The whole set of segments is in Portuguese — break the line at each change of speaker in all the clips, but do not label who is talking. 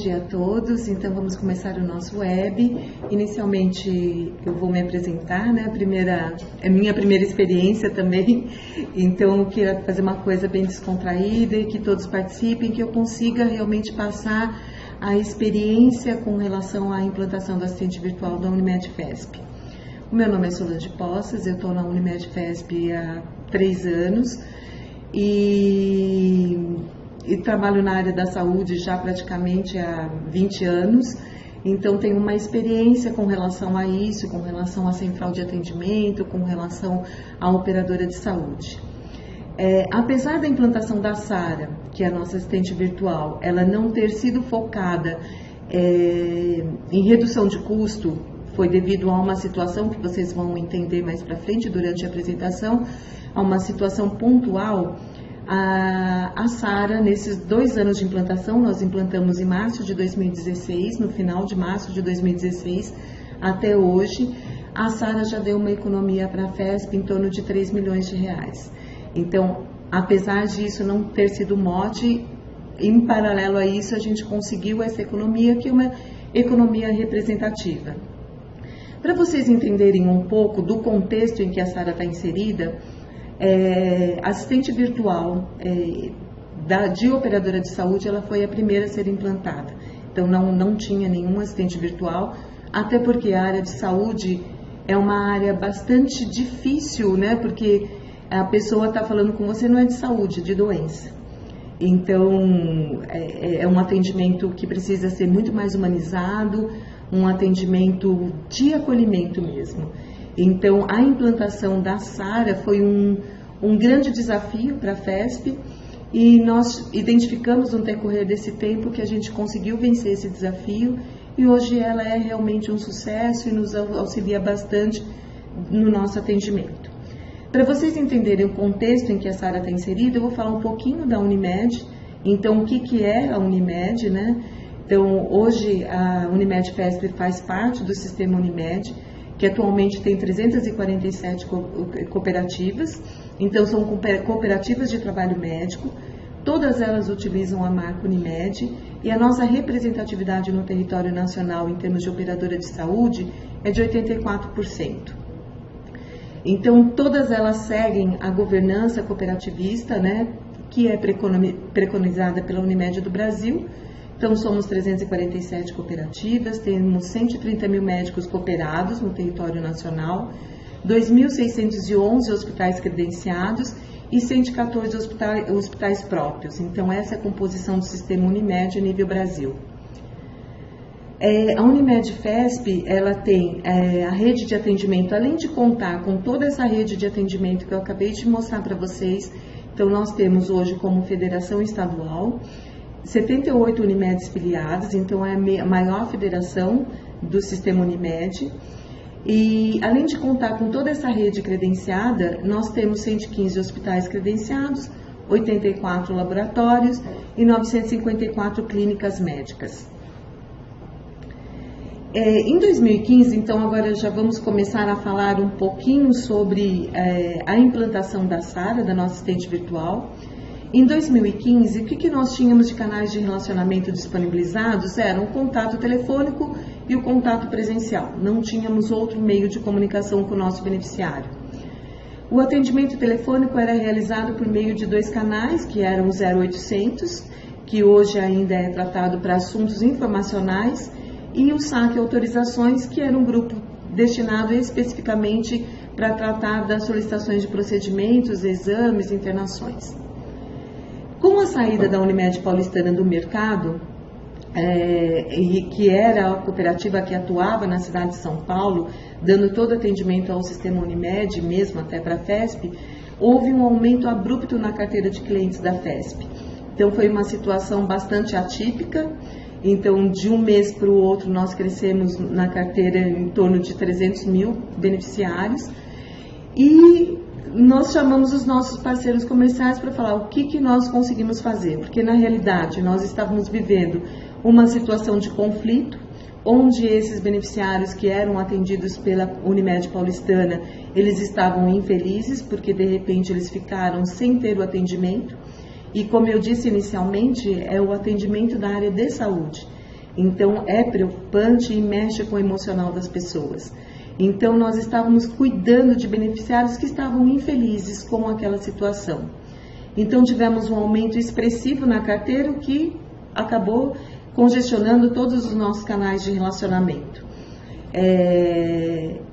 dia a todos. Então vamos começar o nosso web. Inicialmente eu vou me apresentar, né? É minha primeira experiência também, então eu queria fazer uma coisa bem descontraída e que todos participem, que eu consiga realmente passar a experiência com relação à implantação do assistente virtual da Unimed FESP. O meu nome é Solange Poças, eu estou na Unimed FESP há 3 anos e trabalho na área da saúde já praticamente há 20 anos, então tenho uma experiência com relação a isso, com relação à central de atendimento, com relação à operadora de saúde. Apesar da implantação da Sara, que é a nossa assistente virtual, ela não ter sido focada em redução de custo, foi devido a uma situação que vocês vão entender mais para frente durante a apresentação, a uma situação pontual. A Sara, nesses 2 anos de implantação, nós implantamos em março de 2016, no final de março de 2016 até hoje, a Sara já deu uma economia para a FESP em torno de 3 milhões de reais. Então, apesar disso não ter sido mote, em paralelo a isso a gente conseguiu essa economia, que é uma economia representativa. Para vocês entenderem um pouco do contexto em que a Sara está inserida, assistente virtual de operadora de saúde, ela foi a primeira a ser implantada. Então não tinha nenhum assistente virtual, até porque a área de saúde é uma área bastante difícil, né? Porque a pessoa está falando com você, não é de saúde, é de doença. Então é um atendimento que precisa ser muito mais humanizado, um atendimento de acolhimento mesmo. Então, a implantação da Sara foi um grande desafio para a FESP e nós identificamos no decorrer desse tempo que a gente conseguiu vencer esse desafio e hoje ela é realmente um sucesso e nos auxilia bastante no nosso atendimento. Para vocês entenderem o contexto em que a Sara está inserida, eu vou falar um pouquinho da Unimed. Então, o que é a Unimed, né? Então, hoje a Unimed FESP faz parte do sistema Unimed, que atualmente tem 347 cooperativas, então são cooperativas de trabalho médico, todas elas utilizam a marca Unimed e a nossa representatividade no território nacional em termos de operadora de saúde é de 84%. Então todas elas seguem a governança cooperativista, né, que é preconizada pela Unimed do Brasil. Então, somos 347 cooperativas, temos 130 mil médicos cooperados no território nacional, 2.611 hospitais credenciados e 114 hospitais próprios. Então, essa é a composição do sistema Unimed a nível Brasil. A Unimed FESP, ela tem a rede de atendimento, além de contar com toda essa rede de atendimento que eu acabei de mostrar para vocês. Então, nós temos hoje como federação estadual 78 Unimedes filiadas, então é a maior federação do sistema Unimed. E além de contar com toda essa rede credenciada, nós temos 115 hospitais credenciados, 84 laboratórios e 954 clínicas médicas. Em 2015, então agora já vamos começar a falar um pouquinho sobre a implantação da Sara, da nossa assistente virtual. Em 2015, o que nós tínhamos de canais de relacionamento disponibilizados? Era o contato telefônico e o contato presencial. Não tínhamos outro meio de comunicação com o nosso beneficiário. O atendimento telefônico era realizado por meio de 2 canais, que eram o 0800, que hoje ainda é tratado para assuntos informacionais, e o SAC Autorizações, que era um grupo destinado especificamente para tratar das solicitações de procedimentos, exames, internações. Com a saída da Unimed Paulistana do mercado, que era a cooperativa que atuava na cidade de São Paulo, dando todo atendimento ao sistema Unimed, mesmo até para a FESP, houve um aumento abrupto na carteira de clientes da FESP. Então foi uma situação bastante atípica. Então, de um mês para o outro, nós crescemos na carteira em torno de 300 mil beneficiários e nós chamamos os nossos parceiros comerciais para falar o que nós conseguimos fazer, porque na realidade nós estávamos vivendo uma situação de conflito, onde esses beneficiários que eram atendidos pela Unimed Paulistana, eles estavam infelizes, porque de repente eles ficaram sem ter o atendimento, e como eu disse inicialmente, é o atendimento da área de saúde. Então é preocupante e mexe com o emocional das pessoas. Então nós estávamos cuidando de beneficiários que estavam infelizes com aquela situação. Então tivemos um aumento expressivo na carteira, o que acabou congestionando todos os nossos canais de relacionamento.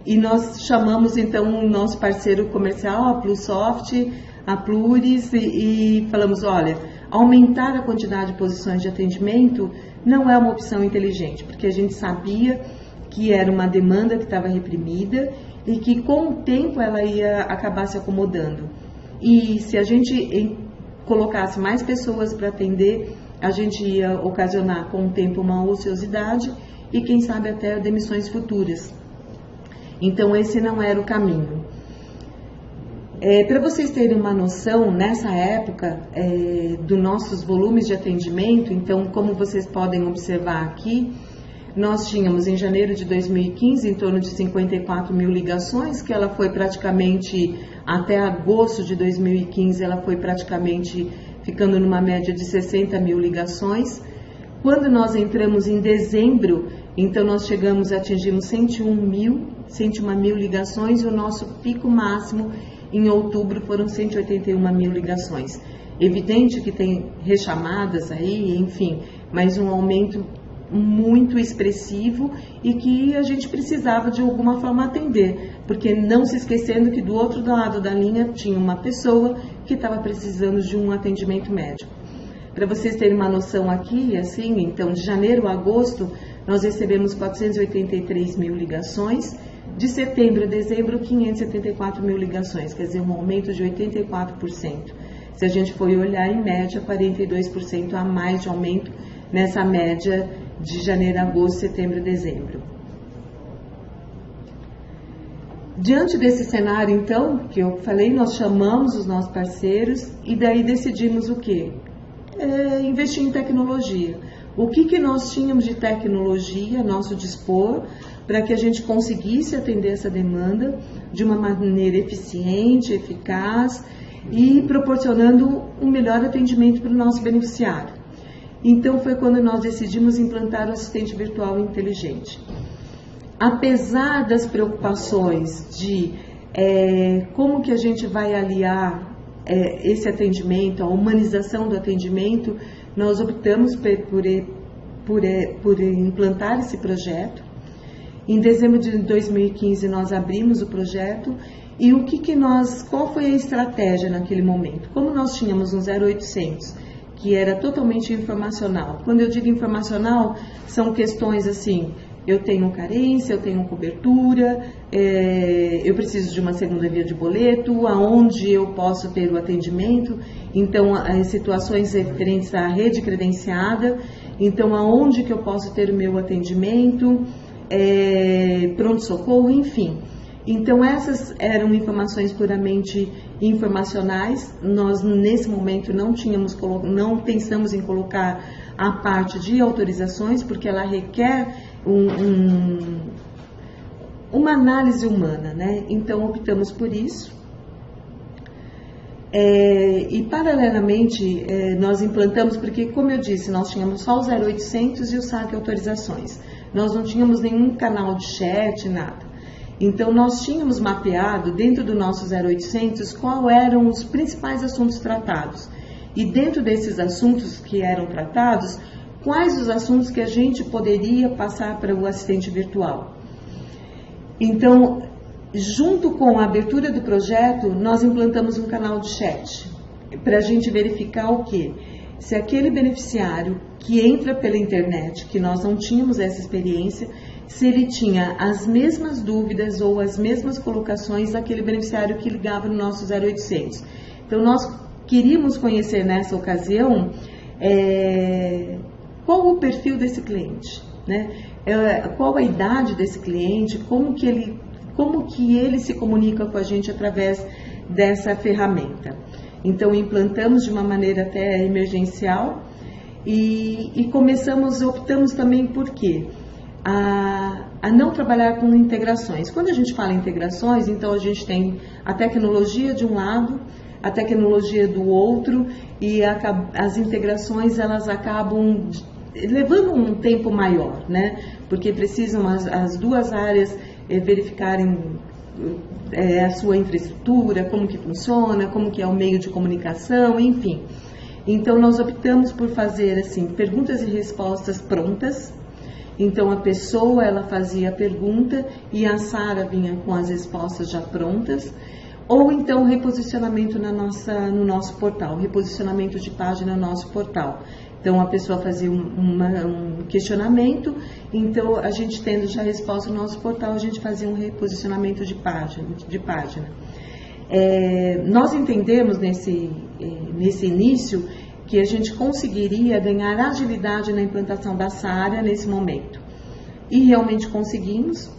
E nós chamamos então o nosso parceiro comercial, a Plusoft, a Pluris, e falamos, olha, aumentar a quantidade de posições de atendimento não é uma opção inteligente, porque a gente sabia que era uma demanda que estava reprimida e que com o tempo ela ia acabar se acomodando. E se a gente colocasse mais pessoas para atender, a gente ia ocasionar com o tempo uma ociosidade e quem sabe até demissões futuras. Então esse não era o caminho. Para vocês terem uma noção, nessa época dos nossos volumes de atendimento, então como vocês podem observar aqui, nós tínhamos em janeiro de 2015 em torno de 54 mil ligações, que ela foi praticamente, até agosto de 2015, ela foi praticamente ficando numa média de 60 mil ligações. Quando nós entramos em dezembro, então nós atingimos 101 mil ligações, e o nosso pico máximo em outubro foram 181 mil ligações. Evidente que tem rechamadas aí, enfim, mas um aumento muito expressivo e que a gente precisava de alguma forma atender, porque não se esquecendo que do outro lado da linha tinha uma pessoa que estava precisando de um atendimento médico. Para vocês terem uma noção aqui, assim, então de janeiro a agosto nós recebemos 483 mil ligações, de setembro a dezembro 574 mil ligações, quer dizer, um aumento de 84%. Se a gente for olhar em média, 42% a mais de aumento nessa média de janeiro, agosto, setembro e dezembro. Diante desse cenário, então, que eu falei, nós chamamos os nossos parceiros e daí decidimos o quê? Investir em tecnologia. O que nós tínhamos de tecnologia a nosso dispor para que a gente conseguisse atender essa demanda de uma maneira eficiente, eficaz e proporcionando um melhor atendimento para o nosso beneficiário. Então foi quando nós decidimos implantar o assistente virtual inteligente. Apesar das preocupações de como que a gente vai aliar esse atendimento, a humanização do atendimento, nós optamos por implantar esse projeto. Em dezembro de 2015 nós abrimos o projeto e qual foi a estratégia naquele momento? Como nós tínhamos um 0800 que era totalmente informacional. Quando eu digo informacional, são questões assim, eu tenho carência, eu tenho cobertura, eu preciso de uma segunda via de boleto, aonde eu posso ter o atendimento, então as situações referentes à rede credenciada, então aonde que eu posso ter o meu atendimento, pronto-socorro, enfim. Então essas eram informações puramente informacionais. Nós nesse momento não pensamos em colocar a parte de autorizações, porque ela requer uma análise humana, né? Então optamos por isso. E paralelamente nós implantamos, porque como eu disse, nós tínhamos só o 0800 e o saque autorizações. Nós não tínhamos nenhum canal de chat, nada. Então nós tínhamos mapeado dentro do nosso 0800 quais eram os principais assuntos tratados. E dentro desses assuntos que eram tratados, quais os assuntos que a gente poderia passar para o assistente virtual. Então, junto com a abertura do projeto, nós implantamos um canal de chat, para a gente verificar o quê? Se aquele beneficiário que entra pela internet, que nós não tínhamos essa experiência, se ele tinha as mesmas dúvidas ou as mesmas colocações daquele beneficiário que ligava no nosso 0800. Então, nós queríamos conhecer nessa ocasião qual o perfil desse cliente, né? Qual a idade desse cliente, como que ele se comunica com a gente através dessa ferramenta. Então implantamos de uma maneira até emergencial e optamos também por quê? A não trabalhar com integrações. Quando a gente fala em integrações, então a gente tem a tecnologia de um lado, a tecnologia do outro, e as integrações elas acabam levando um tempo maior, né? Porque precisam as duas áreas verificarem a sua infraestrutura, como que funciona, como que é o meio de comunicação, enfim. Então nós optamos por fazer assim, perguntas e respostas prontas. Então a pessoa, ela fazia a pergunta e a Sara vinha com as respostas já prontas. Ou então reposicionamento no nosso portal, reposicionamento de página no nosso portal. Então a pessoa fazia um questionamento, então a gente tendo já a resposta no nosso portal, a gente fazia um reposicionamento de página. Nós entendemos nesse início que a gente conseguiria ganhar agilidade na implantação dessa área nesse momento. E realmente conseguimos,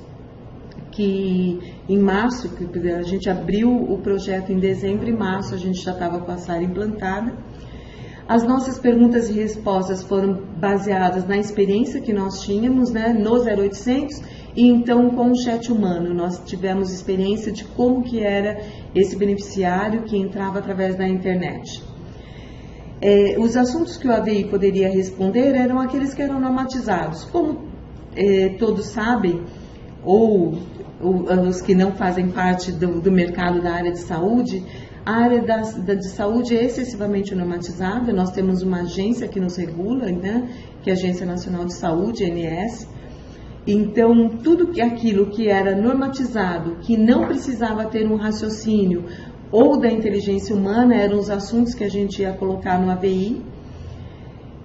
que em março, a gente abriu o projeto em dezembro, e em março a gente já estava com a SARA implantada. As nossas perguntas e respostas foram baseadas na experiência que nós tínhamos, né, no 0800, e então com o chat humano. Nós tivemos experiência de como que era esse beneficiário que entrava através da internet. Os assuntos que o AVI poderia responder eram aqueles que eram normatizados. Como todos sabem, ou os que não fazem parte do mercado da área de saúde, a área de saúde é excessivamente normatizada. Nós temos uma agência que nos regula, né, que é a Agência Nacional de Saúde, ANS. Então, tudo aquilo que era normatizado, que não precisava ter um raciocínio ou da inteligência humana, eram os assuntos que a gente ia colocar no AVI.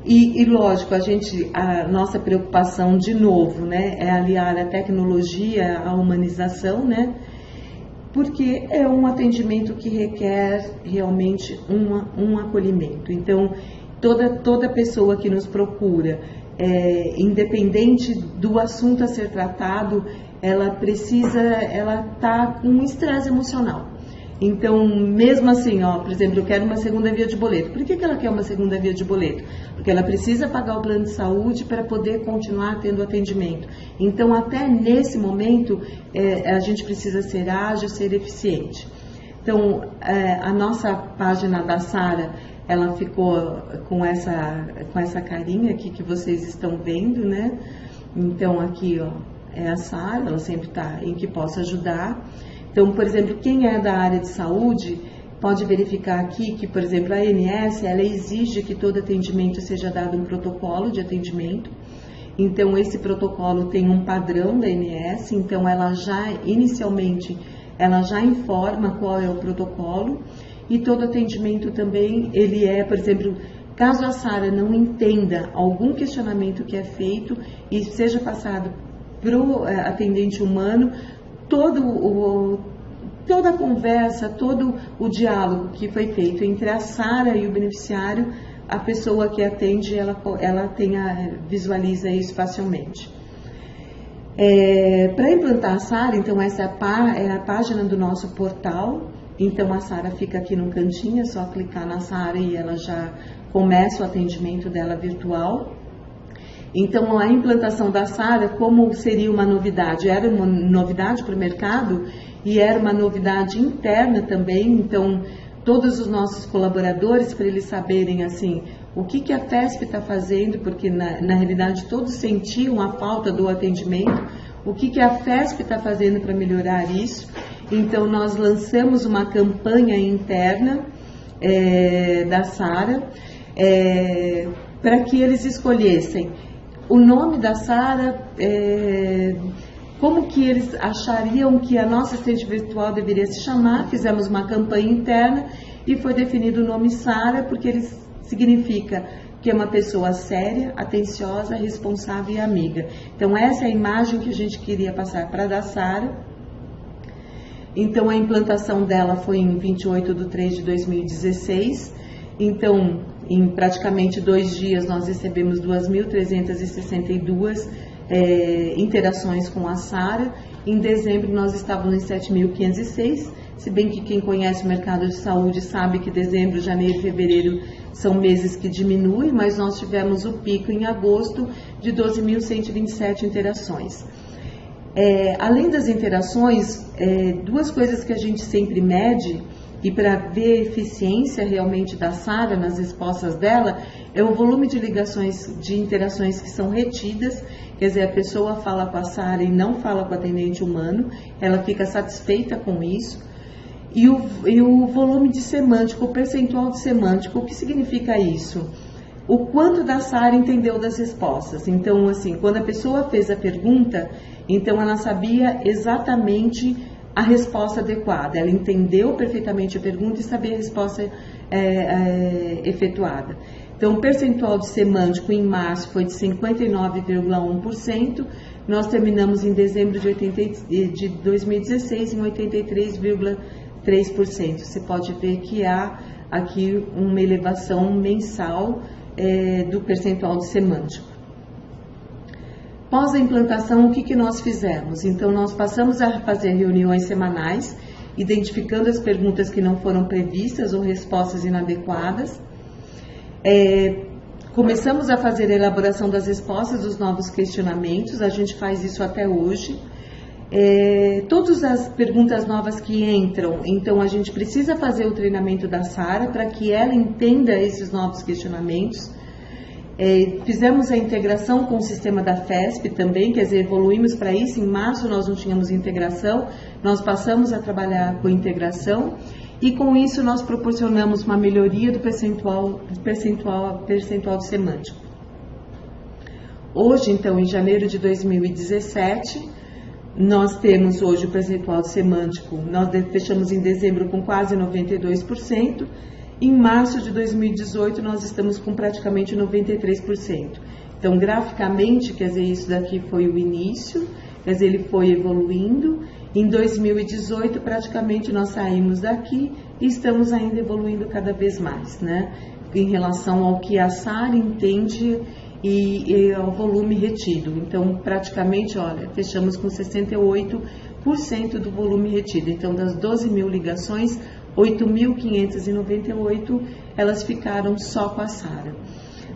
E lógico, a nossa preocupação, de novo, né, é aliar a tecnologia à humanização, né, porque é um atendimento que requer realmente um acolhimento. Então, toda pessoa que nos procura, independente do assunto a ser tratado, ela está com um estresse emocional. Então, mesmo assim, por exemplo, eu quero uma segunda via de boleto. Por que ela quer uma segunda via de boleto? Porque ela precisa pagar o plano de saúde para poder continuar tendo atendimento. Então, até nesse momento, a gente precisa ser ágil, ser eficiente. Então, a nossa página da Sara, ela ficou com essa carinha aqui que vocês estão vendo, né? Então, aqui, é a Sara, ela sempre está em que possa ajudar. Então, por exemplo, quem é da área de saúde pode verificar aqui que, por exemplo, a ANS, ela exige que todo atendimento seja dado um protocolo de atendimento. Então, esse protocolo tem um padrão da ANS, então inicialmente, ela já informa qual é o protocolo, e todo atendimento também, ele por exemplo, caso a Sara não entenda algum questionamento que é feito e seja passado para o atendente humano, toda a conversa, todo o diálogo que foi feito entre a Sara e o beneficiário, a pessoa que atende, ela visualiza isso facilmente. Para implantar a Sara, então essa é a página do nosso portal. Então a Sara fica aqui no cantinho, é só clicar na Sara e ela já começa o atendimento dela virtual. Então, a implantação da Sara, como seria uma novidade? Era uma novidade para o mercado e era uma novidade interna também. Então, todos os nossos colaboradores, para eles saberem assim, o que a FESP está fazendo, porque na realidade todos sentiam a falta do atendimento, o que a FESP está fazendo para melhorar isso. Então, nós lançamos uma campanha interna da Sara para que eles escolhessem o nome da Sara, como que eles achariam que a nossa assistente virtual deveria se chamar. Fizemos uma campanha interna e foi definido o nome Sara, porque ele significa que é uma pessoa séria, atenciosa, responsável e amiga. Então essa é a imagem que a gente queria passar para a da Sara. Então a implantação dela foi em 28/3/2016. Então, em praticamente 2 dias, nós recebemos 2.362 interações com a Sara. Em dezembro, nós estávamos em 7.506, se bem que quem conhece o mercado de saúde sabe que dezembro, janeiro e fevereiro são meses que diminuem, mas nós tivemos o pico em agosto de 12.127 interações. Além das interações, 2 coisas que a gente sempre mede e para ver a eficiência realmente da Sara nas respostas dela, é o volume de ligações, de interações que são retidas, quer dizer, a pessoa fala com a Sara e não fala com o atendente humano, ela fica satisfeita com isso. E o volume de semântico, o percentual de semântico, o que significa isso? O quanto da Sara entendeu das respostas. Então, assim, quando a pessoa fez a pergunta, então ela sabia exatamente a resposta adequada. Ela entendeu perfeitamente a pergunta e sabia a resposta efetuada. Então, o percentual de semântico em março foi de 59,1%. Nós terminamos em dezembro de 2016 em 83,3%. Você pode ver que há aqui uma elevação mensal do percentual de semântico. Após a implantação, o que nós fizemos? Então, nós passamos a fazer reuniões semanais, identificando as perguntas que não foram previstas ou respostas inadequadas. Começamos a fazer a elaboração das respostas dos novos questionamentos, a gente faz isso até hoje. Todas as perguntas novas que entram, então a gente precisa fazer o treinamento da Sara para que ela entenda esses novos questionamentos. Fizemos a integração com o sistema da FESP também, quer dizer, evoluímos para isso. Em março nós não tínhamos integração, nós passamos a trabalhar com integração e com isso nós proporcionamos uma melhoria do percentual semântico. Hoje, então, em janeiro de 2017, nós temos hoje o percentual semântico, nós fechamos em dezembro com quase 92%, em março de 2018 nós estamos com praticamente 93%. Então, graficamente, quer dizer, isso daqui foi o início, quer dizer, ele foi evoluindo. Em 2018, praticamente nós saímos daqui e estamos ainda evoluindo cada vez mais, né? Em relação ao que a Sara entende e ao volume retido. Então, praticamente, olha, fechamos com 68% do volume retido. Então, das 12 mil ligações, 8.598, elas ficaram só com a Sara.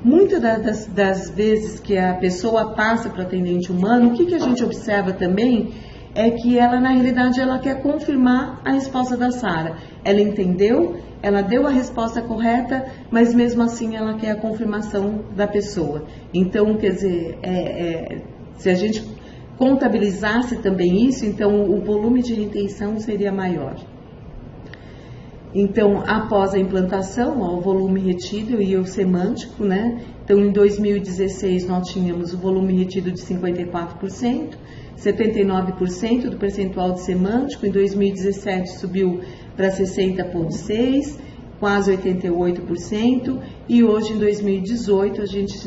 Muitas das vezes que a pessoa passa para o atendente humano, o que a gente observa também é que ela, na realidade, ela quer confirmar a resposta da Sara. Ela entendeu, ela deu a resposta correta, mas mesmo assim ela quer a confirmação da pessoa. Então, quer dizer, se a gente contabilizasse também isso, então o volume de retenção seria maior. Então, após a implantação, o volume retido e o semântico, né? Então, em 2016 nós tínhamos o volume retido de 54%, 79% do percentual de semântico. Em 2017 subiu para 60,6%, quase 88%, e hoje em 2018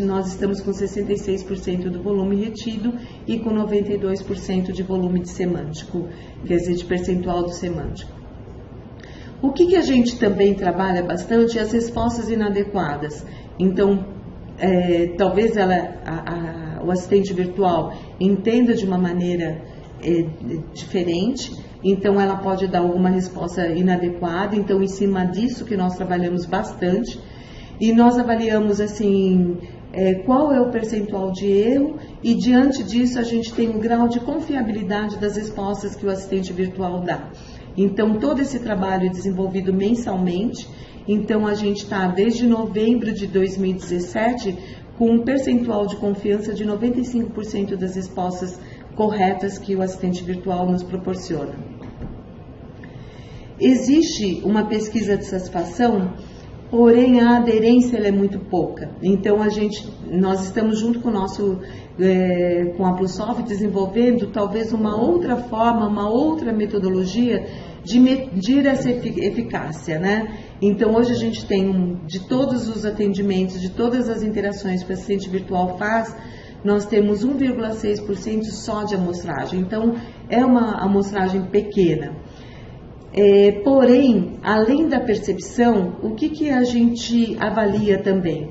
nós estamos com 66% do volume retido e com 92% de volume de semântico, quer dizer, de percentual do semântico. O que a gente também trabalha bastante é as respostas inadequadas. Então, talvez o assistente virtual entenda de uma maneira diferente, então ela pode dar alguma resposta inadequada. Então, em cima disso que nós trabalhamos bastante, e nós avaliamos assim qual é o percentual de erro, e diante disso a gente tem um grau de confiabilidade das respostas que o assistente virtual dá. Então, todo esse trabalho é desenvolvido mensalmente. Então, a gente está desde novembro de 2017 com um percentual de confiança de 95% das respostas corretas que o assistente virtual nos proporciona. Existe uma pesquisa de satisfação, porém a aderência ela é muito pouca. Então, nós estamos junto com com a Plusoft desenvolvendo talvez uma outra forma, uma outra metodologia de medir essa eficácia, né? Então, hoje a gente tem, de todos os atendimentos, de todas as interações que o assistente virtual faz, nós temos 1,6% só de amostragem. Então, é uma amostragem pequena. Porém, além da percepção, o que a gente avalia também?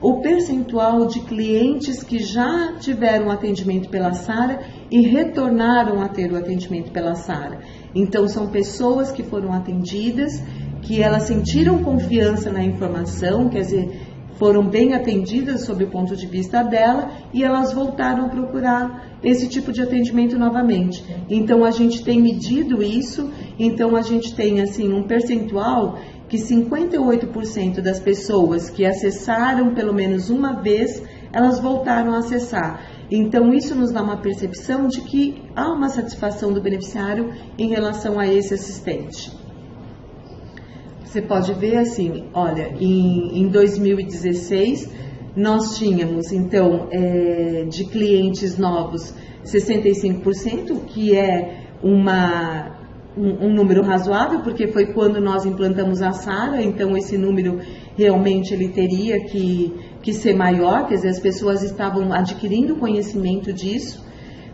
O percentual de clientes que já tiveram atendimento pela Sara e retornaram a ter o atendimento pela Sara. Então, são pessoas que foram atendidas, que elas sentiram confiança na informação, quer dizer, foram bem atendidas sob o ponto de vista dela e elas voltaram a procurar esse tipo de atendimento novamente. Então, a gente tem medido isso, Então a gente tem assim um percentual que 58% das pessoas que acessaram pelo menos uma vez, elas voltaram a acessar. Então isso nos dá uma percepção de que há uma satisfação do beneficiário em relação a esse assistente. Você pode ver assim, olha, em 2016 nós tínhamos então de clientes novos 65%, que é um número razoável, porque foi quando nós implantamos a Sara, então esse número realmente ele teria que ser maior, quer dizer, as pessoas estavam adquirindo conhecimento disso.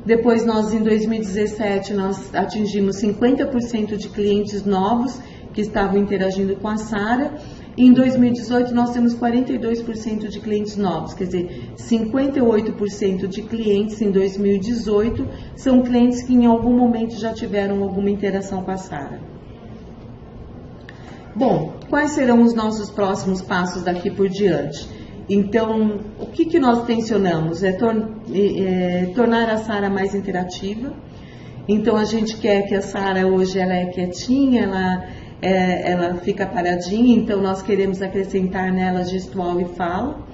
Depois nós, em 2017, nós atingimos 50% de clientes novos que estavam interagindo com a Sara. Em 2018 nós temos 42% de clientes novos, quer dizer, 58% de clientes em 2018 são clientes que em algum momento já tiveram alguma interação com a Sara. Bom, quais serão os nossos próximos passos daqui por diante? Então, o que nós tensionamos? Tornar a Sara mais interativa. Então, a gente quer que a Sara hoje ela é quietinha, ela fica paradinha, então nós queremos acrescentar nela gestual e fala.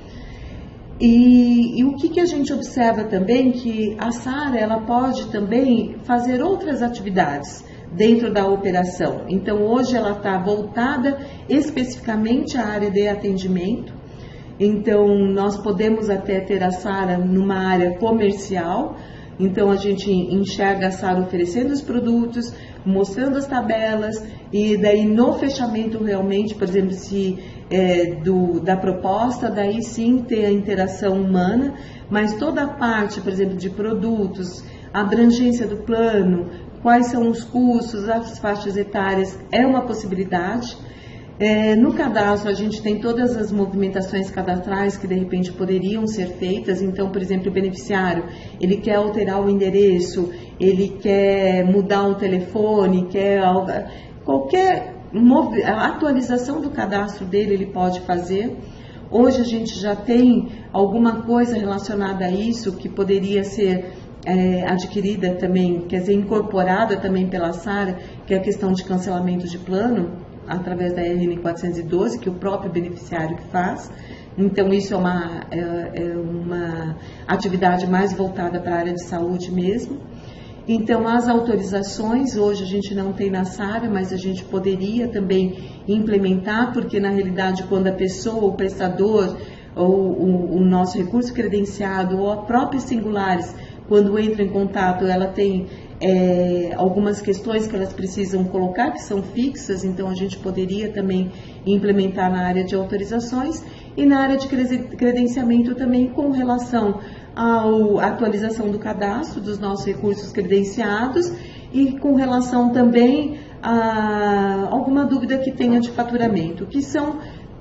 E o que a gente observa também, que a Sara ela pode também fazer outras atividades dentro da operação. Então hoje ela está voltada especificamente à área de atendimento. Então nós podemos até ter a Sara numa área comercial. Então a gente enxerga a Sara oferecendo os produtos, mostrando as tabelas, e daí no fechamento realmente, por exemplo, se da proposta, daí sim ter a interação humana, mas toda a parte, por exemplo, de produtos, a abrangência do plano, quais são os custos, as faixas etárias, é uma possibilidade. No cadastro a gente tem todas as movimentações cadastrais que de repente poderiam ser feitas. Então, por exemplo, o beneficiário, ele quer alterar o endereço, ele quer mudar o telefone, qualquer atualização do cadastro dele ele pode fazer. Hoje a gente já tem alguma coisa relacionada a isso que poderia ser adquirida também, quer dizer, incorporada também pela Sara, que é a questão de cancelamento de plano, através da RN 412, que o próprio beneficiário que faz. Então isso é uma atividade mais voltada para a área de saúde mesmo. Então as autorizações, hoje a gente não tem na Sara, mas a gente poderia também implementar, porque na realidade quando a pessoa, o prestador, ou o nosso recurso credenciado, ou a própria Singulares, quando entra em contato, ela tem algumas questões que elas precisam colocar, que são fixas, então a gente poderia também implementar na área de autorizações e na área de credenciamento também com relação à atualização do cadastro dos nossos recursos credenciados e com relação também a alguma dúvida que tenha de faturamento, que são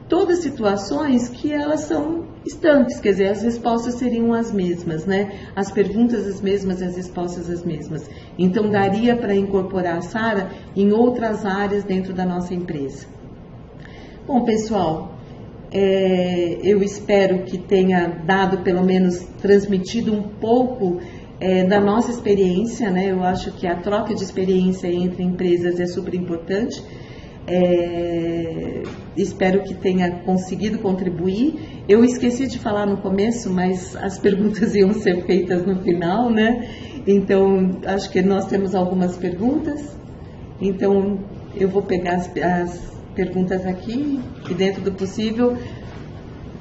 todas situações que elas são estanques, quer dizer, as respostas seriam as mesmas, né? As perguntas as mesmas e as respostas as mesmas. Então, daria para incorporar a Sara em outras áreas dentro da nossa empresa. Bom, pessoal, eu espero que tenha dado, pelo menos, transmitido um pouco da nossa experiência, né? Eu acho que a troca de experiência entre empresas é super importante. Espero que tenha conseguido contribuir. Eu esqueci de falar no começo, mas as perguntas iam ser feitas no final, né? Então, acho que nós temos algumas perguntas. Então, eu vou pegar as perguntas aqui e, dentro do possível,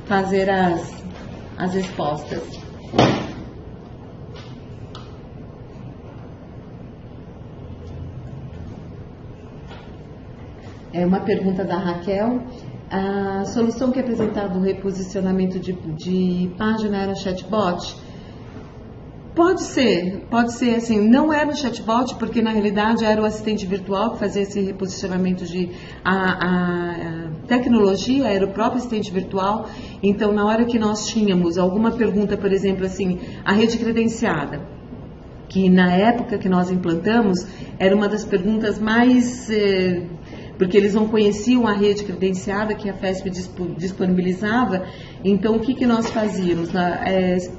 fazer as respostas. Uma pergunta da Raquel. A solução que é apresentada no reposicionamento de página era chatbot? Pode ser assim, não era o chatbot, porque na realidade era o assistente virtual que fazia esse reposicionamento a tecnologia, era o próprio assistente virtual. Então, na hora que nós tínhamos alguma pergunta, por exemplo, assim, a rede credenciada, que na época que nós implantamos, era uma das perguntas mais... porque eles não conheciam a rede credenciada que a FESP disponibilizava, Então, o que nós fazíamos?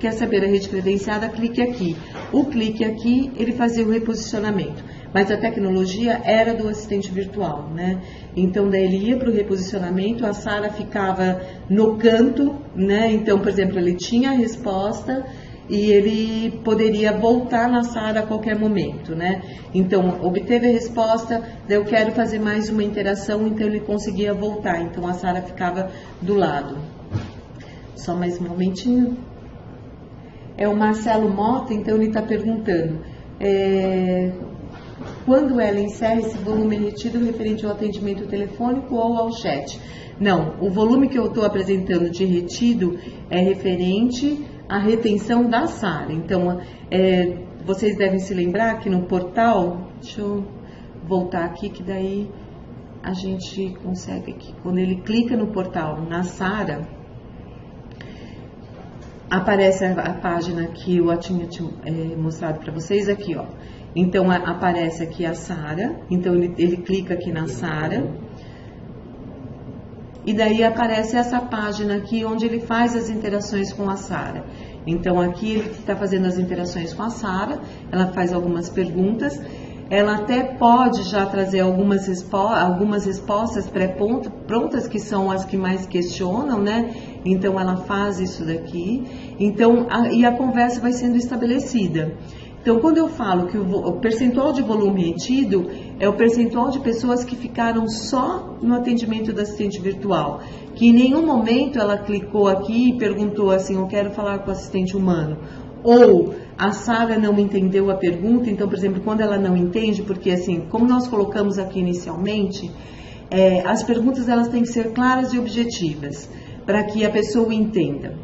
Quer saber a rede credenciada? Clique aqui. O clique aqui, ele fazia o reposicionamento. Mas a tecnologia era do assistente virtual, né? Então, daí ele ia para o reposicionamento, a Sara ficava no canto, né? Então, por exemplo, ele tinha a resposta e ele poderia voltar na Sara a qualquer momento, né? Então, obteve a resposta, daí eu quero fazer mais uma interação, então ele conseguia voltar. Então, a Sara ficava do lado. Só mais um momentinho. É o Marcelo Mota, então ele está perguntando... quando ela encerra esse volume retido referente ao atendimento telefônico ou ao chat? Não, o volume que eu estou apresentando de retido é referente à retenção da Sara. Então, vocês devem se lembrar que no portal, deixa eu voltar aqui que daí a gente consegue aqui. Quando ele clica no portal na Sara, aparece a página que eu tinha mostrado para vocês aqui, ó. Então, aparece aqui a Sara, então ele clica aqui na Sara, e daí aparece essa página aqui, onde ele faz as interações com a Sara. Então, aqui ele está fazendo as interações com a Sara, ela faz algumas perguntas, ela até pode já trazer algumas respostas pré-prontas, que são as que mais questionam, né? Então, ela faz isso daqui, então, e a conversa vai sendo estabelecida. Então, quando eu falo que o percentual de volume retido é o percentual de pessoas que ficaram só no atendimento do assistente virtual, que em nenhum momento ela clicou aqui e perguntou assim, eu quero falar com o assistente humano. Ou a Sara não entendeu a pergunta, então, por exemplo, quando ela não entende, porque assim, como nós colocamos aqui inicialmente, as perguntas elas têm que ser claras e objetivas, para que a pessoa entenda.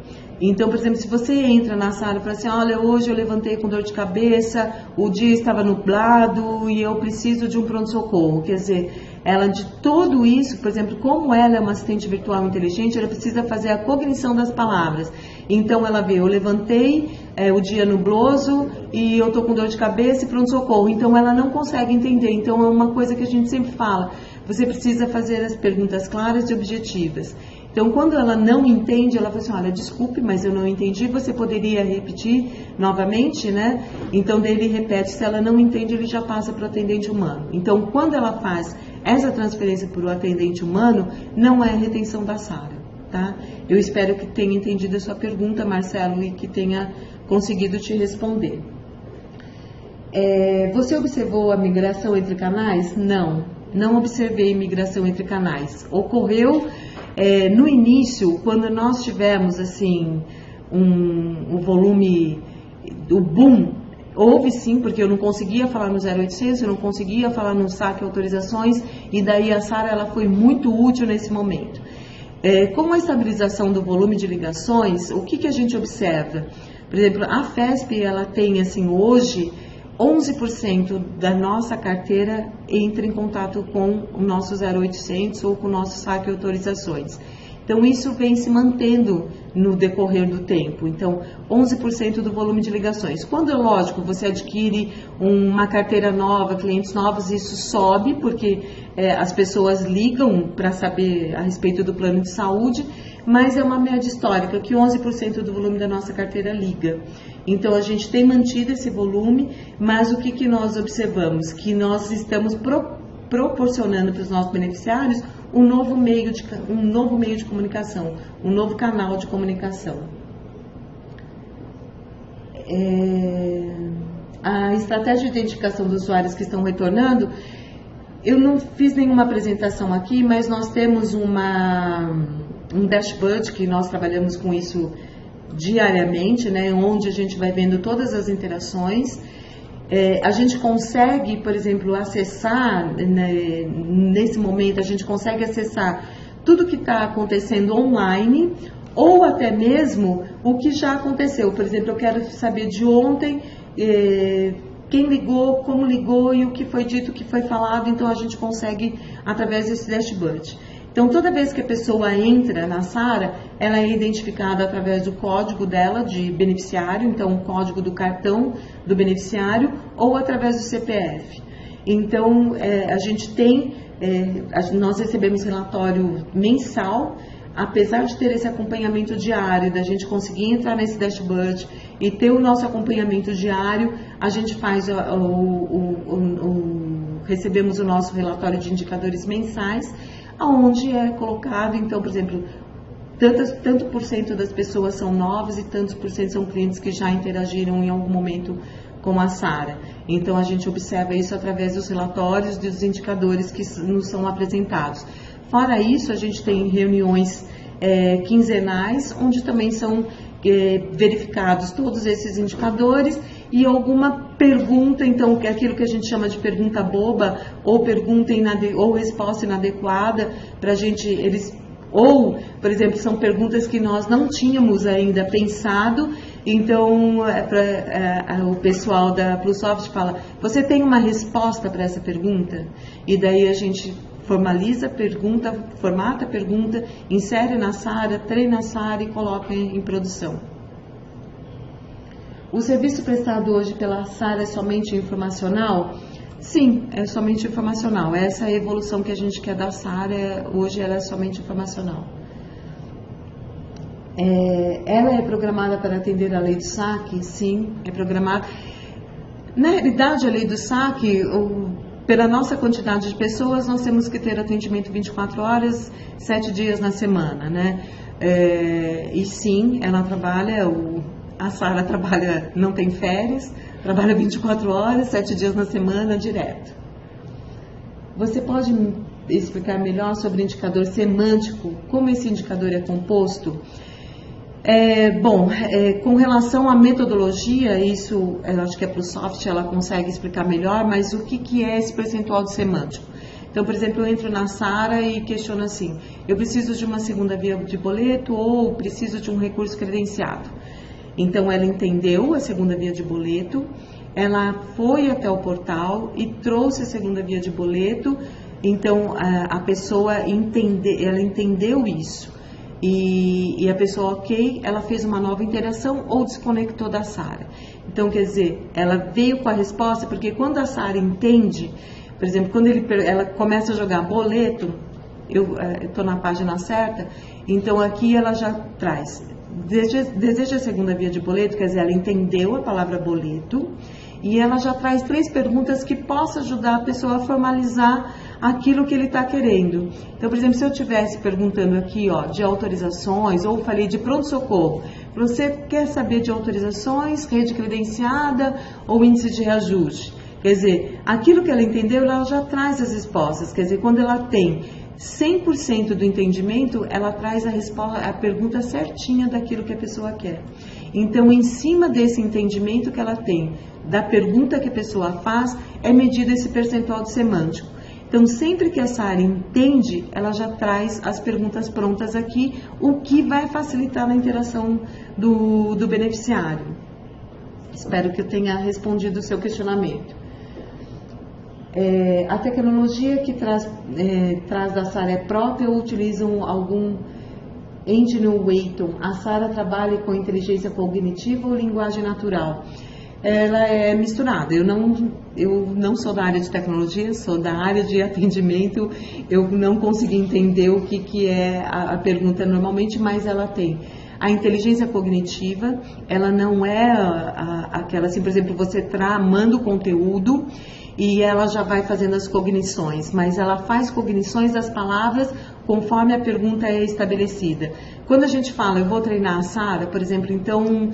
Então, por exemplo, se você entra na sala e fala assim, olha, hoje eu levantei com dor de cabeça, o dia estava nublado e eu preciso de um pronto-socorro. Quer dizer, ela de tudo isso, por exemplo, como ela é uma assistente virtual inteligente, ela precisa fazer a cognição das palavras. Então, ela vê, eu levantei, o dia nubloso e eu estou com dor de cabeça e pronto-socorro. Então, ela não consegue entender. Então, é uma coisa que a gente sempre fala, você precisa fazer as perguntas claras e objetivas. Então, quando ela não entende, ela fala assim, olha, desculpe, mas eu não entendi, você poderia repetir novamente, né? Então, daí ele repete, se ela não entende, ele já passa para o atendente humano. Então, quando ela faz essa transferência para o atendente humano, não é retenção da Sara, tá? Eu espero que tenha entendido a sua pergunta, Marcelo, e que tenha conseguido te responder. Você observou a migração entre canais? Não, não observei migração entre canais. Ocorreu... no início, quando nós tivemos assim um volume, o boom, houve sim, porque eu não conseguia falar no 0800, eu não conseguia falar no saque autorizações, e daí a Sara ela foi muito útil nesse momento. Com a estabilização do volume de ligações, o que a gente observa? Por exemplo, a FESP ela tem assim hoje 11% da nossa carteira entra em contato com o nosso 0800 ou com o nosso saque autorizações. Então, isso vem se mantendo no decorrer do tempo. Então, 11% do volume de ligações. Quando, lógico, você adquire uma carteira nova, clientes novos, isso sobe, porque as pessoas ligam para saber a respeito do plano de saúde, mas é uma média histórica, que 11% do volume da nossa carteira liga. Então, a gente tem mantido esse volume, mas o que nós observamos? Que nós estamos proporcionando para os nossos beneficiários um novo meio de comunicação, um novo canal de comunicação. A estratégia de identificação dos usuários que estão retornando, eu não fiz nenhuma apresentação aqui, mas nós temos um dashboard que nós trabalhamos com isso diariamente, né, onde a gente vai vendo todas as interações. A gente consegue, por exemplo, acessar, né, nesse momento, a gente consegue acessar tudo que está acontecendo online, ou até mesmo o que já aconteceu. Por exemplo, eu quero saber de ontem, quem ligou, como ligou e o que foi dito, o que foi falado, então a gente consegue através desse dashboard. Então, toda vez que a pessoa entra na Sara, ela é identificada através do código dela de beneficiário, então o código do cartão do beneficiário, ou através do CPF. Então, a gente tem, nós recebemos relatório mensal, apesar de ter esse acompanhamento diário, da gente conseguir entrar nesse dashboard e ter o nosso acompanhamento diário, a gente faz recebemos o nosso relatório de indicadores mensais, onde é colocado, então, por exemplo, tanto por cento das pessoas são novas e tantos por cento são clientes que já interagiram em algum momento com a Sara. Então, a gente observa isso através dos relatórios e dos indicadores que nos são apresentados. Fora isso, a gente tem reuniões quinzenais, onde também são verificados todos esses indicadores e alguma pergunta, então, que é aquilo que a gente chama de pergunta boba ou ou resposta inadequada para a gente, ou, por exemplo, são perguntas que nós não tínhamos ainda pensado, então o pessoal da Plusoft fala, você tem uma resposta para essa pergunta? E daí a gente formaliza a pergunta, formata a pergunta, insere na Sara, treina a Sara e coloca em produção. O serviço prestado hoje pela Sara é somente informacional? Sim, é somente informacional. Essa é a evolução que a gente quer da Sara, hoje ela é somente informacional. Ela é programada para atender a lei do saque? Sim, é programada. Na realidade, a lei do saque, pela nossa quantidade de pessoas, nós temos que ter atendimento 24 horas, 7 dias na semana, né? E sim, ela trabalha, a Sara trabalha, não tem férias, trabalha 24 horas, 7 dias na semana, direto. Você pode me explicar melhor sobre o indicador semântico, como esse indicador é composto? Com relação à metodologia, isso eu acho que a Plusoft ela consegue explicar melhor, mas o que é esse percentual de semântico? Então, por exemplo, eu entro na Sara e questiono assim, eu preciso de uma segunda via de boleto ou preciso de um recurso credenciado? Então, ela entendeu a segunda via de boleto, ela foi até o portal e trouxe a segunda via de boleto, então a pessoa ela entendeu isso. E a pessoa, ok, ela fez uma nova interação ou desconectou da Sara. Então, quer dizer, ela veio com a resposta, porque quando a Sara entende, por exemplo, quando ela começa a jogar boleto, eu estou na página certa, então aqui ela já traz, deseja a segunda via de boleto, quer dizer, ela entendeu a palavra boleto, e ela já traz 3 perguntas que possam ajudar a pessoa a formalizar aquilo que ele está querendo. Então, por exemplo, se eu estivesse perguntando aqui, de autorizações, ou falei de pronto-socorro, você quer saber de autorizações, rede credenciada ou índice de reajuste? Quer dizer, aquilo que ela entendeu, ela já traz as respostas. Quer dizer, quando ela tem 100% do entendimento, ela traz a pergunta certinha daquilo que a pessoa quer. Então, em cima desse entendimento que ela tem, da pergunta que a pessoa faz, é medido esse percentual de semântico. Então, sempre que a Sara entende, ela já traz as perguntas prontas aqui, o que vai facilitar na interação do beneficiário. Espero que eu tenha respondido o seu questionamento. A tecnologia que traz da Sara é própria ou utilizam algum engine ou Weighton? A Sara trabalha com inteligência cognitiva ou linguagem natural? Ela é misturada. Eu não sou da área de tecnologia, sou da área de atendimento. Eu não consegui entender o que é a pergunta normalmente, mas ela tem. A inteligência cognitiva, ela não é aquela assim, por exemplo, você manda o conteúdo e ela já vai fazendo as cognições, mas ela faz cognições das palavras conforme a pergunta é estabelecida. Quando a gente fala, eu vou treinar a Sara, por exemplo, então,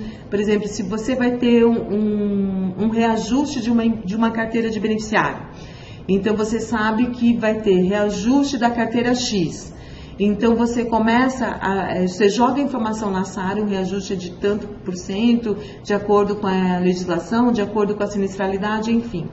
se você vai ter um reajuste de uma carteira de beneficiário, então você sabe que vai ter reajuste da carteira X. Então você você joga a informação na Sara, o reajuste é de tanto por cento, de acordo com a legislação, de acordo com a sinistralidade, enfim.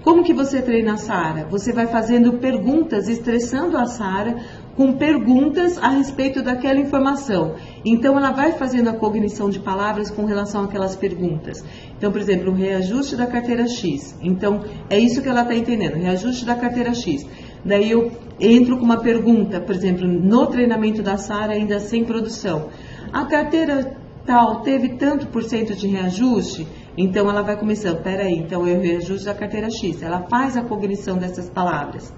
Como que você treina a Sara? Você vai fazendo perguntas, estressando a Sara com perguntas a respeito daquela informação. Então, ela vai fazendo a cognição de palavras com relação àquelas perguntas. Então, por exemplo, o reajuste da carteira X. Então, é isso que ela está entendendo, reajuste da carteira X. Daí eu entro com uma pergunta, por exemplo, no treinamento da Sara, ainda sem produção. A carteira tal teve tanto por cento de reajuste? Então, ela vai começando, então é o reajuste da carteira X. Ela faz a cognição dessas palavras.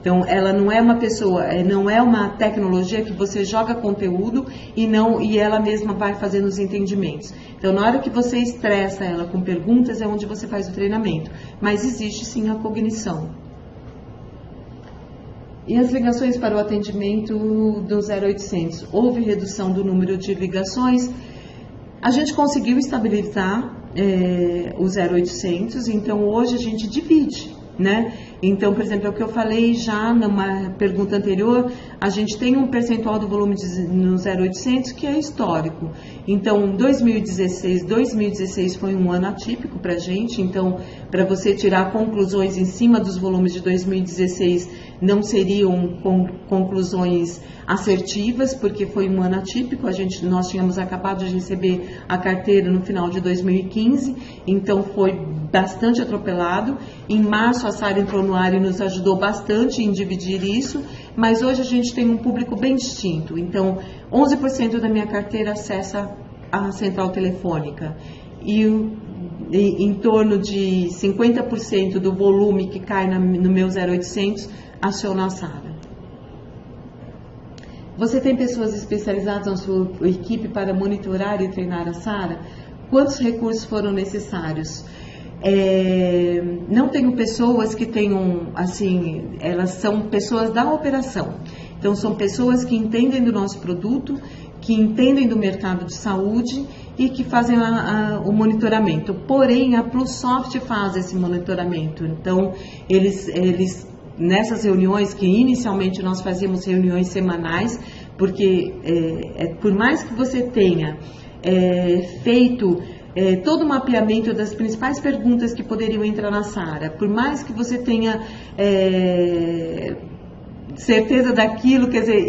Então, ela não é uma pessoa, não é uma tecnologia que você joga conteúdo e ela mesma vai fazendo os entendimentos. Então, na hora que você estressa ela com perguntas, é onde você faz o treinamento. Mas existe sim a cognição. E as ligações para o atendimento do 0800? Houve redução do número de ligações. A gente conseguiu estabilizar o 0800, então hoje a gente divide, né? Então, por exemplo, é o que eu falei já numa pergunta anterior, a gente tem um percentual do volume no 0800 que é histórico. Então, 2016 foi um ano atípico para a gente, então, para você tirar conclusões em cima dos volumes de 2016, não seriam conclusões assertivas, porque foi um ano atípico, nós tínhamos acabado de receber a carteira no final de 2015, então foi bastante atropelado. Em março a Sara entrou no ar e nos ajudou bastante em dividir isso, mas hoje a gente tem um público bem distinto, então 11% da minha carteira acessa a central telefônica e em torno de 50% do volume que cai no meu 0800 aciona a Sara. Você tem pessoas especializadas na sua equipe para monitorar e treinar a Sara? Quantos recursos foram necessários? Não tenho pessoas que tenham, assim, elas são pessoas da operação. Então, são pessoas que entendem do nosso produto, que entendem do mercado de saúde e que fazem o monitoramento. Porém, a PlusSoft faz esse monitoramento. Então, eles nessas reuniões, que inicialmente nós fazíamos reuniões semanais, porque por mais que você tenha feito todo o mapeamento das principais perguntas que poderiam entrar na Sara, por mais que você tenha certeza daquilo, quer dizer,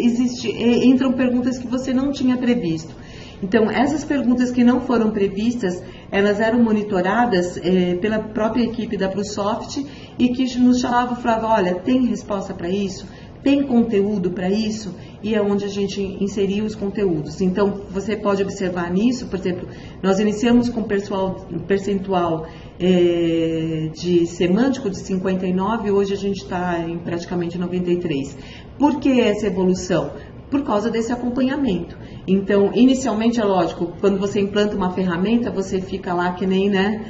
entram perguntas que você não tinha previsto. Então, essas perguntas que não foram previstas, elas eram monitoradas pela própria equipe da PlusSoft e que nos chamavam e falavam, olha, tem resposta para isso? Tem conteúdo para isso? E é onde a gente inseriu os conteúdos. Então, você pode observar nisso, por exemplo, nós iniciamos com um percentual de semântico de 59, hoje a gente está em praticamente 93. Por que essa evolução? Por causa desse acompanhamento. Então, inicialmente, é lógico, quando você implanta uma ferramenta, você fica lá que nem, né,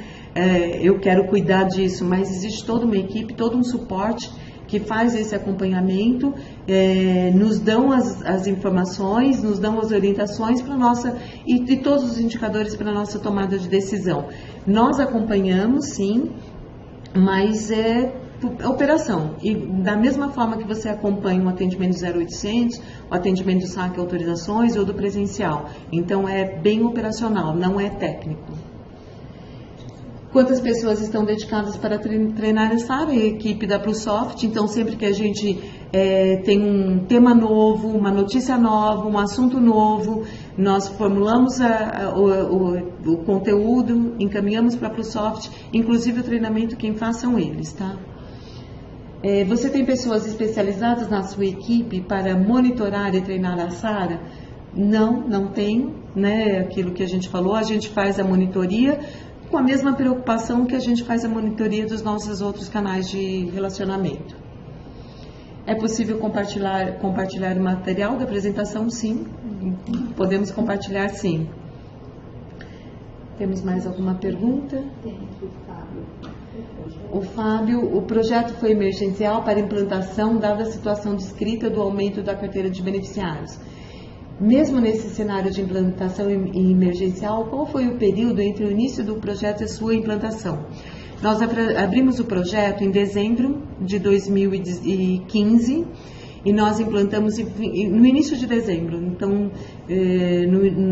eu quero cuidar disso, mas existe toda uma equipe, todo um suporte que faz esse acompanhamento, nos dão as informações, nos dão as orientações para nossa e todos os indicadores para a nossa tomada de decisão. Nós acompanhamos, sim, mas operação. E da mesma forma que você acompanha um atendimento do 0800, o atendimento do saque e autorizações ou do presencial. Então é bem operacional, não é técnico. Quantas pessoas estão dedicadas para treinar essa área? A equipe da PlusSoft. Então, sempre que a gente tem um tema novo, uma notícia nova, um assunto novo, nós formulamos o conteúdo, encaminhamos para a PlusSoft, inclusive o treinamento quem faz são eles, tá? Você tem pessoas especializadas na sua equipe para monitorar e treinar a Sara? Não, não tenho, né? Aquilo que a gente falou, a gente faz a monitoria com a mesma preocupação que a gente faz a monitoria dos nossos outros canais de relacionamento. É possível compartilhar o material da apresentação? Sim, podemos compartilhar, sim. Temos mais alguma pergunta?
Tem aqui o Fábio.
O Fábio, o projeto foi emergencial para implantação, dada a situação descrita do aumento da carteira de beneficiários. Mesmo nesse cenário de implantação emergencial, qual foi o período entre o início do projeto e a sua implantação? Nós abrimos o projeto em dezembro de 2015 e nós implantamos no início de dezembro. Então,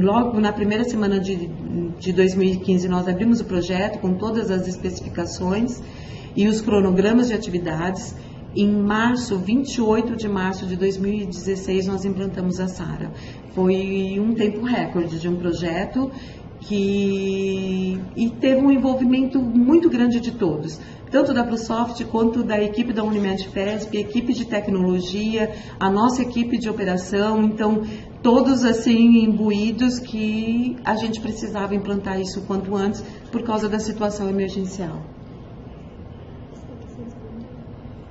logo na primeira semana de 2015, nós abrimos o projeto com todas as especificações e os cronogramas de atividades. Em março, 28 de março de 2016, nós implantamos a Sara. Foi um tempo recorde de um projeto e teve um envolvimento muito grande de todos, tanto da PlusSoft quanto da equipe da Unimed FESP, equipe de tecnologia, a nossa equipe de operação, então todos assim imbuídos que a gente precisava implantar isso o quanto antes por causa da situação emergencial.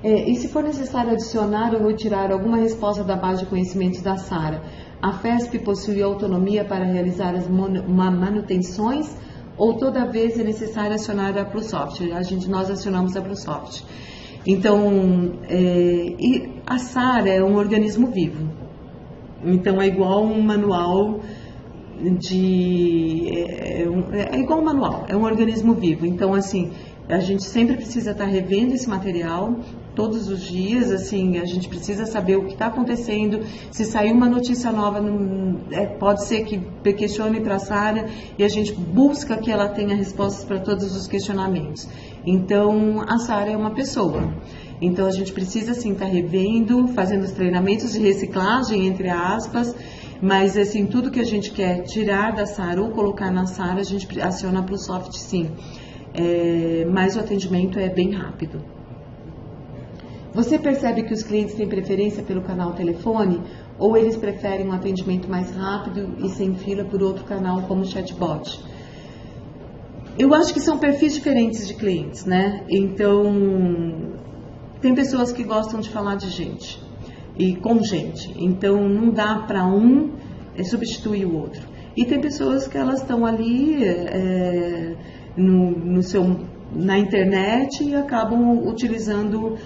E se for necessário adicionar ou retirar alguma resposta da base de conhecimentos da SARA, a FESP possui autonomia para realizar as manutenções ou toda vez é necessário acionar a PluSoft? Nós acionamos a PluSoft. Então, a SARA é um organismo vivo. Então, é igual um manual é igual um manual, é um organismo vivo. Então, assim, a gente sempre precisa estar revendo esse material todos os dias, assim, a gente precisa saber o que está acontecendo. Se sair uma notícia nova, pode ser que questione para a SARA e a gente busca que ela tenha respostas para todos os questionamentos. Então, a SARA é uma pessoa. Então, a gente precisa, sim, estar revendo, fazendo os treinamentos de reciclagem, entre aspas, mas, assim, tudo que a gente quer tirar da SARA ou colocar na SARA, a gente aciona para o soft, sim. Mas o atendimento é bem rápido. Você percebe que os clientes têm preferência pelo canal telefone ou eles preferem um atendimento mais rápido e sem fila por outro canal como o chatbot? Eu acho que são perfis diferentes de clientes, né? Então, tem pessoas que gostam de falar de gente e com gente, então não dá para um substituir o outro. E tem pessoas que elas estão ali na internet e acabam utilizando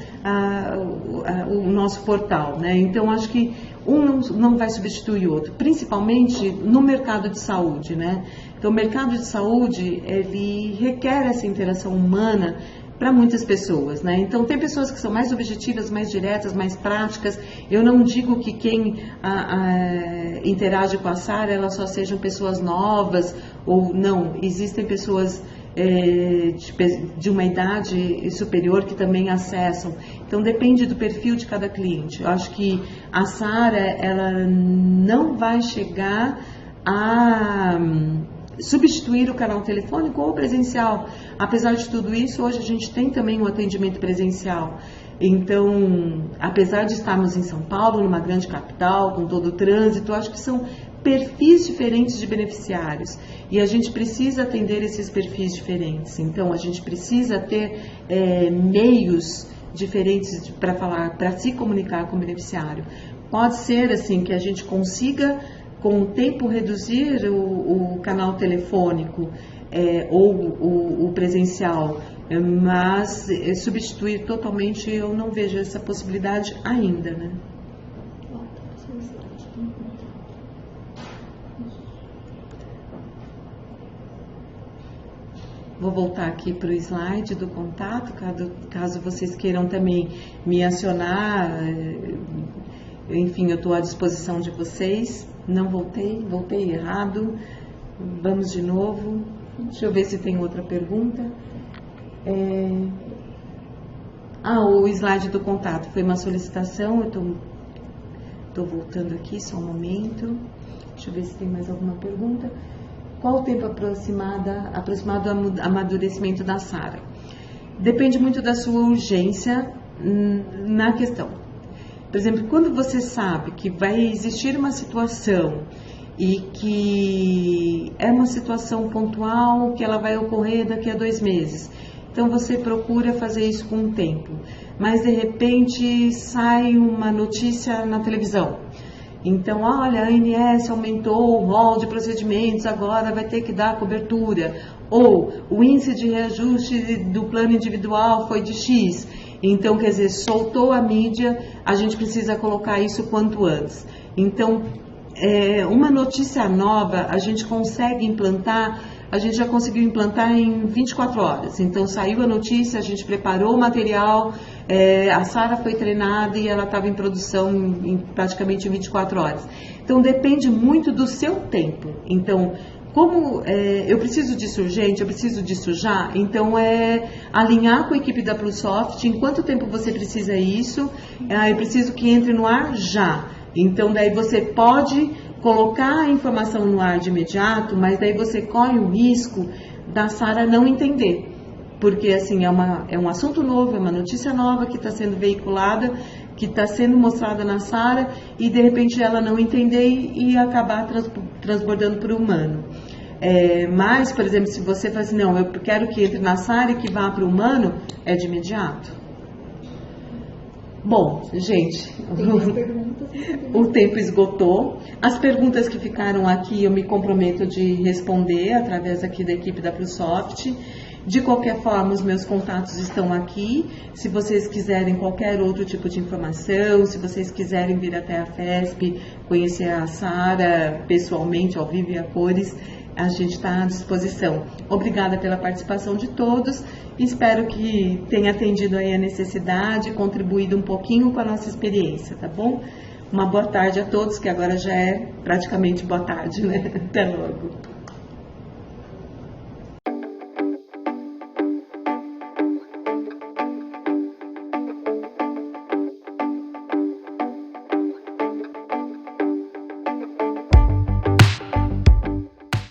o nosso portal, né? Então, acho que um não vai substituir o outro, principalmente no mercado de saúde, né? Então, o mercado de saúde, ele requer essa interação humana para muitas pessoas, né? Então, tem pessoas que são mais objetivas, mais diretas, mais práticas. Eu não digo que quem interage com a SARA, elas só sejam pessoas novas, ou não, existem pessoas de uma idade superior que também acessam. Então, depende do perfil de cada cliente. Eu acho que a SARA, ela não vai chegar a substituir o canal telefônico ou presencial. Apesar de tudo isso, hoje a gente tem também um atendimento presencial. Então, apesar de estarmos em São Paulo, numa grande capital, com todo o trânsito, eu acho que são perfis diferentes de beneficiários e a gente precisa atender esses perfis diferentes. Então, a gente precisa ter meios diferentes para falar, para se comunicar com o beneficiário. Pode ser assim que a gente consiga com o tempo reduzir o canal telefônico ou o presencial, mas substituir totalmente eu não vejo essa possibilidade ainda, né? Vou voltar aqui para o slide do contato, caso vocês queiram também me acionar, enfim, eu estou à disposição de vocês. Não voltei errado, vamos de novo, deixa eu ver se tem outra pergunta. O slide do contato foi uma solicitação, eu estou voltando aqui, só um momento, deixa eu ver se tem mais alguma pergunta. Qual o tempo aproximado do amadurecimento da SARA? Depende muito da sua urgência na questão. Por exemplo, quando você sabe que vai existir uma situação e que é uma situação pontual, que ela vai ocorrer daqui a 2 meses, então você procura fazer isso com o tempo. Mas de repente sai uma notícia na televisão. Então, olha, a ANS aumentou o rol de procedimentos, agora vai ter que dar cobertura. Ou o índice de reajuste do plano individual foi de X. Então, quer dizer, soltou a mídia, a gente precisa colocar isso quanto antes. Então, uma notícia nova, a gente consegue implantar, a gente já conseguiu implantar em 24 horas. Então, saiu a notícia, a gente preparou o material, a SARA foi treinada e ela estava em produção em praticamente 24 horas. Então, depende muito do seu tempo. Então, como eu preciso disso urgente, eu preciso disso já, então alinhar com a equipe da PluSoft, em quanto tempo você precisa isso, eu preciso que entre no ar já. Então, daí você pode colocar a informação no ar de imediato, mas daí você corre o risco da SARA não entender. Porque, assim, é um assunto novo, é uma notícia nova que está sendo veiculada, que está sendo mostrada na SARA e, de repente, ela não entender e acabar transbordando para o humano. Mas, por exemplo, se você fala assim, não, eu quero que entre na SARA e que vá para o humano, é de imediato. Bom, gente,
Tem mais perguntas?
o tempo esgotou. As perguntas que ficaram aqui eu me comprometo de responder através aqui da equipe da PluSoft. De qualquer forma, os meus contatos estão aqui. Se vocês quiserem qualquer outro tipo de informação, se vocês quiserem vir até a FESP, conhecer a Sara pessoalmente, ao vivo e a cores, a gente está à disposição. Obrigada pela participação de todos. Espero que tenha atendido aí a necessidade, contribuído um pouquinho com a nossa experiência, tá bom? Uma boa tarde a todos, que agora já é praticamente boa tarde, né? Até logo.